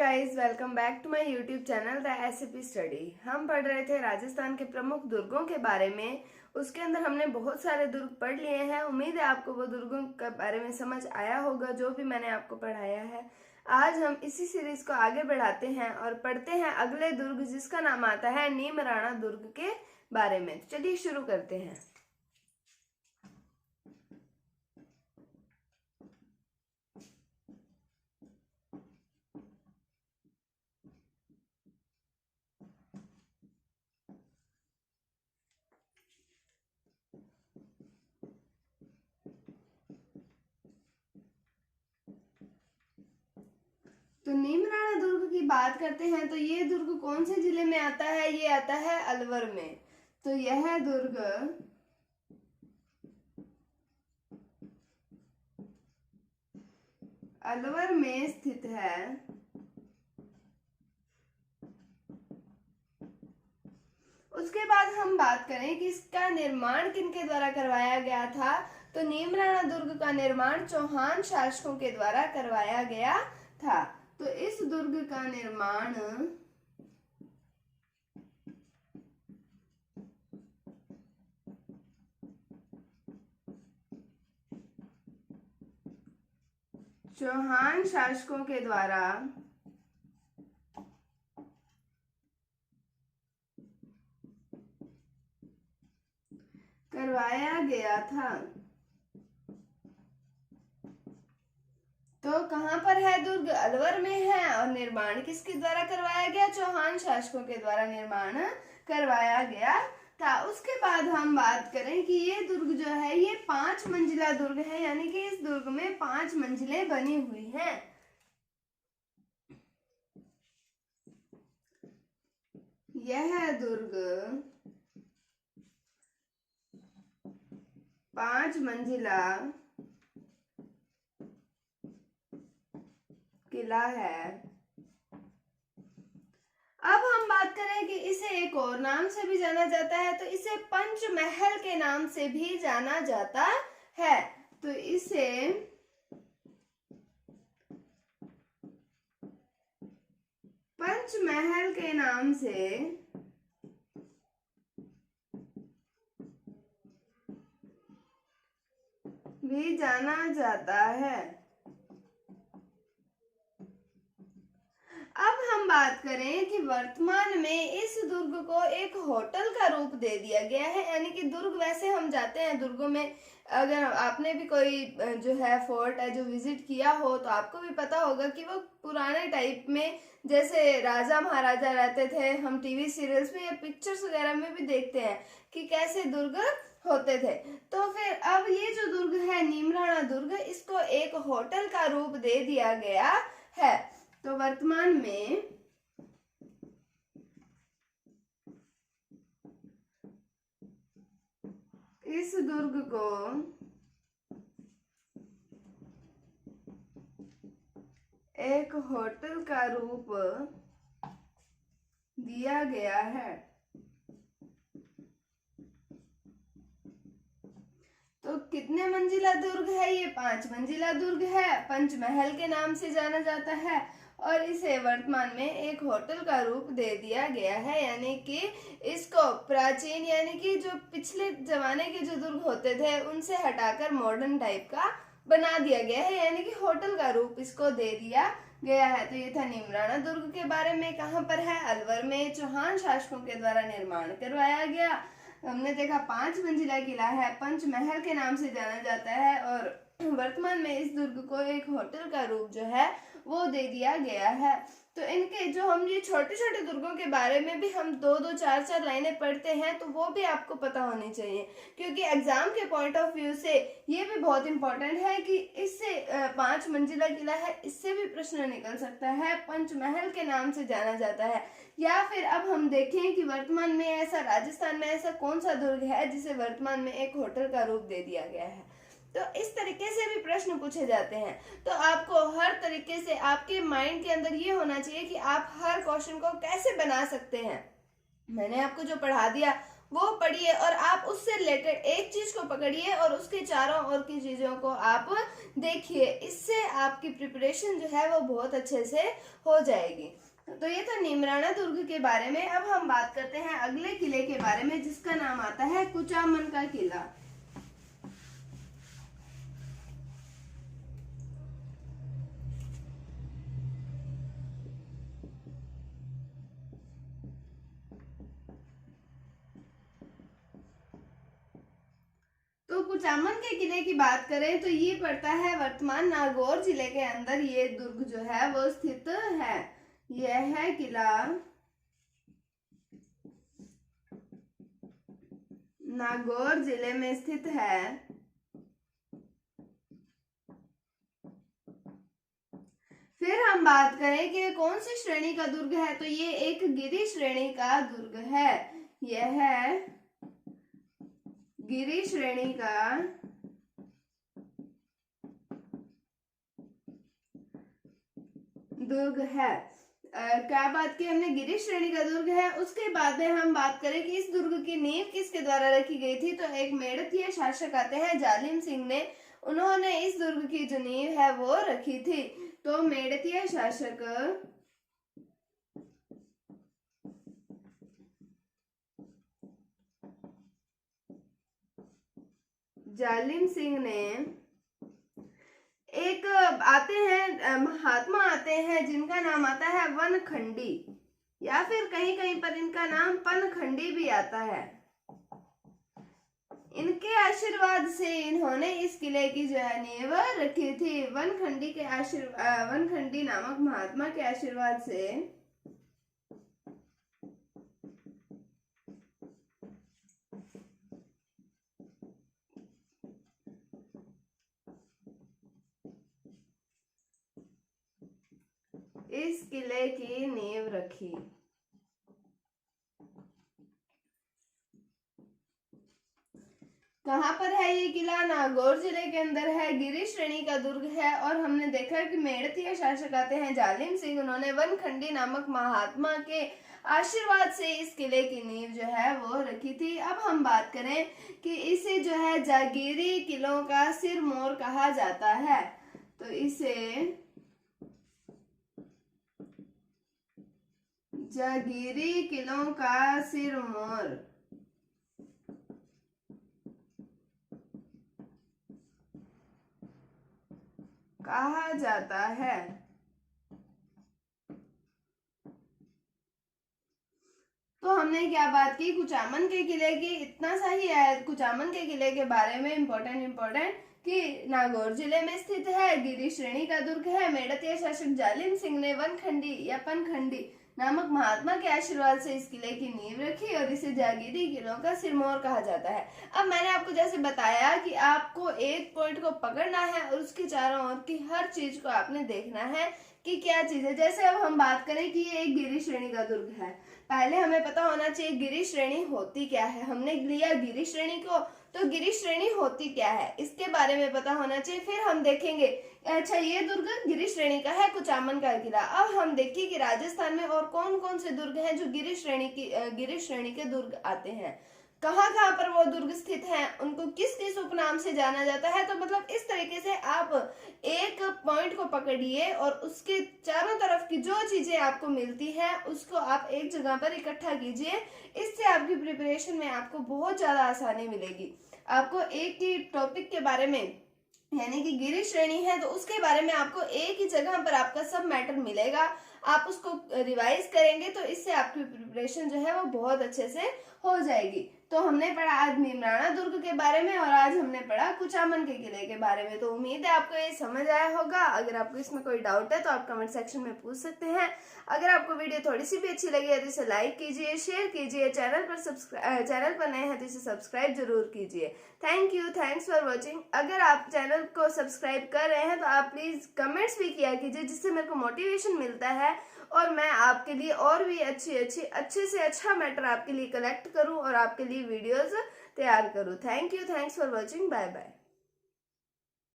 Guys, welcome back to my YouTube channel the SAP study. हम पढ़ रहे थे राजस्थान के प्रमुख दुर्गों के बारे में। उसके अंदर हमने बहुत सारे दुर्ग पढ़ लिए हैं। उम्मीद है आपको वो दुर्गों के बारे में समझ आया होगा जो भी मैंने आपको पढ़ाया है। आज हम इसी सीरीज को आगे बढ़ाते हैं और पढ़ते हैं अगले दुर्ग, जिसका नाम आता है नीमराणा दुर्ग के बारे में। चलिए शुरू करते हैं। तो नीमराणा दुर्ग की बात करते हैं तो ये दुर्ग कौन से जिले में आता है? ये आता है अलवर में। तो यह दुर्ग अलवर में स्थित है। उसके बाद हम बात करें कि इसका निर्माण किनके द्वारा करवाया गया था। तो नीमराणा दुर्ग का निर्माण चौहान शासकों के द्वारा करवाया गया था। तो इस दुर्ग का निर्माण चौहान शासकों के द्वारा करवाया गया था। तो कहां पर है दुर्ग? अलवर में है। और निर्माण किसके द्वारा करवाया गया? चौहान शासकों के द्वारा निर्माण करवाया गया था। उसके बाद हम बात करें कि ये दुर्ग जो है ये 5 मंजिला दुर्ग है, यानी कि इस दुर्ग में 5 मंजिलें बनी हुई हैं। यह दुर्ग 5 मंजिला किला है। अब हम बात करें कि इसे एक और नाम से भी जाना जाता है, तो इसे पंचमहल के नाम से भी जाना जाता है। तो इसे पंचमहल के नाम से भी जाना जाता है। अब हम बात करें कि वर्तमान में इस दुर्ग को एक होटल का रूप दे दिया गया है, यानी कि दुर्ग वैसे हम जाते हैं दुर्गों में, अगर आपने भी कोई जो है फोर्ट है जो विजिट किया हो तो आपको भी पता होगा कि वो पुराने टाइप में जैसे राजा महाराजा रहते थे। हम टीवी सीरियल्स में या पिक्चर्स वगैरह में भी देखते हैं कि कैसे दुर्ग होते थे। तो फिर अब ये जो दुर्ग है नीमराणा दुर्ग, इसको एक होटल का रूप दे दिया गया है। तो वर्तमान में इस दुर्ग को एक होटल का रूप दिया गया है। तो कितने मंजिला दुर्ग है ये? 5 मंजिला दुर्ग है। पंचमहल के नाम से जाना जाता है और इसे वर्तमान में एक होटल का रूप दे दिया गया है, यानी कि इसको प्राचीन यानी कि जो पिछले जमाने के जो दुर्ग होते थे उनसे हटाकर मॉडर्न टाइप का बना दिया गया है, यानी कि होटल का रूप इसको दे दिया गया है। तो ये था नीमराणा दुर्ग के बारे में। कहाँ पर है? अलवर में। चौहान शासकों के द्वारा निर्माण करवाया गया। हमने देखा 5 मंजिला किला है, पंचमहल के नाम से जाना जाता है और वर्तमान में इस दुर्ग को एक होटल का रूप जो है वो दे दिया गया है। तो इनके जो हम ये छोटे छोटे दुर्गों के बारे में भी हम 2-2, 4-4 लाइनें पढ़ते हैं तो वो भी आपको पता होनी चाहिए, क्योंकि एग्जाम के पॉइंट ऑफ व्यू से ये भी बहुत इंपॉर्टेंट है कि इससे 5 मंजिला किला है, इससे भी प्रश्न निकल सकता है। पंचमहल के नाम से जाना जाता है। या फिर अब हम देखें कि वर्तमान में ऐसा राजस्थान में ऐसा कौन सा दुर्ग है जिसे वर्तमान में एक होटल का रूप दे दिया गया है। तो इस तरीके से भी प्रश्न पूछे जाते हैं। तो आपको हर तरीके से आपके माइंड के अंदर ये होना चाहिए कि आप हर क्वेश्चन को कैसे बना सकते हैं। मैंने आपको जो पढ़ा दिया वो पढ़िए और आप उससे रिलेटेड एक चीज को पकड़िए और उसके चारों ओर की चीजों को आप देखिए। इससे आपकी प्रिपरेशन जो है वो बहुत अच्छे से हो जाएगी। तो ये तो नीमराणा दुर्ग के बारे में। अब हम बात करते हैं अगले किले के बारे में, जिसका नाम आता है कुचामन का किला। तो कुचामन के किले की बात करें तो ये पड़ता है वर्तमान नागौर जिले के अंदर। ये दुर्ग जो है वो स्थित है। यह है किला नागौर जिले में स्थित है। फिर हम बात करें कि कौन सी श्रेणी का दुर्ग है, तो ये एक गिरी श्रेणी का दुर्ग है। यह है गिरी श्रेणी का दुर्ग है। क्या बात की हमने, गिरी श्रेणी का दुर्ग है। उसके बाद में हम बात करें कि इस दुर्ग की नींव किसके द्वारा रखी गई थी, तो एक मेड़तीय शासक आते हैं जालिम सिंह ने, उन्होंने इस दुर्ग की जो नींव है वो रखी थी। तो मेड़तीय शासक जालिम सिंह ने, एक आते हैं महात्मा आते हैं जिनका नाम आता है वनखंडी, या फिर कहीं कहीं पर इनका नाम पनखंडी भी आता है। इनके आशीर्वाद से इन्होंने इस किले की जो है नींव रखी थी। वनखंडी नामक महात्मा के आशीर्वाद से इस किले की नींव रखी। कहाँ पर है ये किला? नागौर जिले के अंदर है, गिरी श्रेणी का दुर्ग है। और हमने देखा कि मेड़तीय शासक आते हैं जालिम सिंह, उन्होंने वनखंडी नामक महात्मा के आशीर्वाद से इस किले की नींव जो है वो रखी थी। अब हम बात करें कि इसे जो है जागीरी किलों का सिरमौर कहा जाता है। तो इसे जागीरी किलों का सिरमौर कहा जाता है। तो हमने क्या बात की कुचामन के किले की, इतना सा ही है कुचामन के किले के बारे में इम्पोर्टेंट कि नागौर जिले में स्थित है, गिरी श्रेणी का दुर्ग है, मेड़तीय शासक जालिम सिंह ने वनखंडी या पनखंडी नामक महात्मा के आशीर्वाद से इस किले की नींव रखी और इसे जागीरी किलों का सिरमौर कहा जाता है। अब मैंने आपको जैसे बताया कि आपको एक पॉइंट को पकड़ना है और उसके चारों ओर की हर चीज को आपने देखना है कि क्या चीज है। जैसे अब हम बात करें कि ये एक गिरी श्रेणी का दुर्ग है, पहले हमें पता होना चाहिए गिरी श्रेणी होती क्या है। हमने लिया गिरी श्रेणी को, तो गिरी श्रेणी होती क्या है इसके बारे में पता होना चाहिए। फिर हम देखेंगे अच्छा ये दुर्ग गिरी श्रेणी का है, कुचामन का किला। अब हम देखिए कि राजस्थान में और कौन कौन से दुर्ग हैं जो गिरी श्रेणी के दुर्ग आते हैं, कहाँ कहाँ पर वो दुर्ग स्थित हैं, उनको किस किस उपनाम से जाना जाता है। तो मतलब इस तरीके से आप एक पॉइंट को पकड़िए और उसके चारों तरफ की जो चीजें आपको मिलती है उसको आप एक जगह पर इकट्ठा कीजिए। इससे आपकी प्रिपरेशन में आपको बहुत ज्यादा आसानी मिलेगी। आपको एक ही टॉपिक के बारे में, यानी कि गिरी श्रेणी है तो उसके बारे में आपको एक ही जगह पर आपका सब मैटर मिलेगा, आप उसको रिवाइज करेंगे तो इससे आपकी प्रिपरेशन जो है वो बहुत अच्छे से हो जाएगी। तो हमने पढ़ा आज नीमराणा दुर्ग के बारे में और आज हमने पढ़ा कुचामन के किले के बारे में। तो उम्मीद है आपको ये समझ आया होगा। अगर आपको इसमें कोई डाउट है तो आप कमेंट सेक्शन में पूछ सकते हैं। अगर आपको वीडियो थोड़ी सी भी अच्छी लगी है तो इसे लाइक कीजिए, शेयर कीजिए, चैनल पर नए हैं तो इसे सब्सक्राइब जरूर कीजिए। Thank you, thanks for watching. अगर आप चैनल को सब्सक्राइब कर रहे हैं तो आप प्लीज कमेंट्स भी किया कीजिए, जिससे मेरे को मोटिवेशन मिलता है और मैं आपके लिए और भी अच्छे से अच्छा मैटर आपके लिए कलेक्ट करूं और आपके लिए वीडियोस तैयार करूं। Thank you, thanks for watching, bye bye.